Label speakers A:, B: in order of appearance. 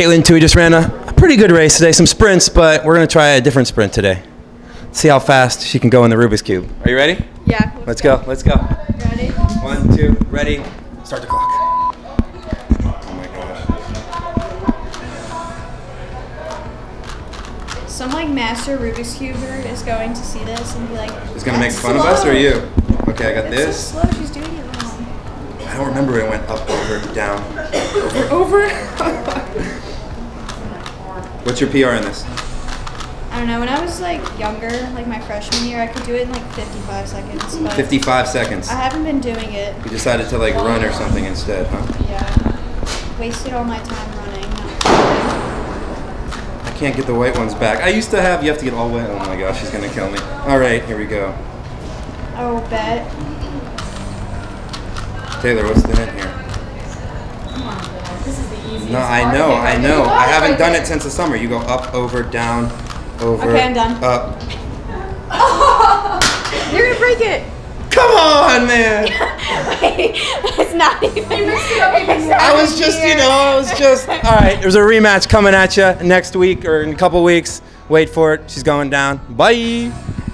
A: Katelyn and Tuohy just ran a pretty good race today. Some sprints, but we're going to try a different sprint today. See how fast she can go in the Rubik's Cube. Are you ready?
B: Yeah.
A: Let's go. Let's go.
B: Ready?
A: 1, 2, ready. Start the clock. Oh my gosh.
B: Some like master Rubik's Cuber is going to see this and be like,
A: Is going to make
B: "That's
A: fun of us or
B: slow."
A: you? Okay, I got
B: It's
A: this.
B: so slow. She's doing it wrong.
A: I don't remember it went up, over, down.
B: Over.
A: What's your PR in this?
B: I don't know. When I was like younger, like my freshman year, I could do it in like 55 seconds. But
A: 55 seconds.
B: I haven't been doing it.
A: You decided to like run or something instead, huh?
B: Yeah. Wasted all my time running.
A: I can't get the white ones back. I used to have, you have to get all white. Oh my gosh, she's going to kill me. All right, here we go.
B: Oh, bet.
A: Taylor, what's the hint here?
C: Come on, Bill. This is the easiest.
A: No, I know. I haven't done it since the summer. You go up, over, down, over,
B: Okay, I'm done.
A: up.
B: You're gonna break it.
A: Come on, man.
B: Wait, it's not even.
A: I was just, all right, there's a rematch coming at you next week or in a couple weeks. Wait for it. She's going down. Bye.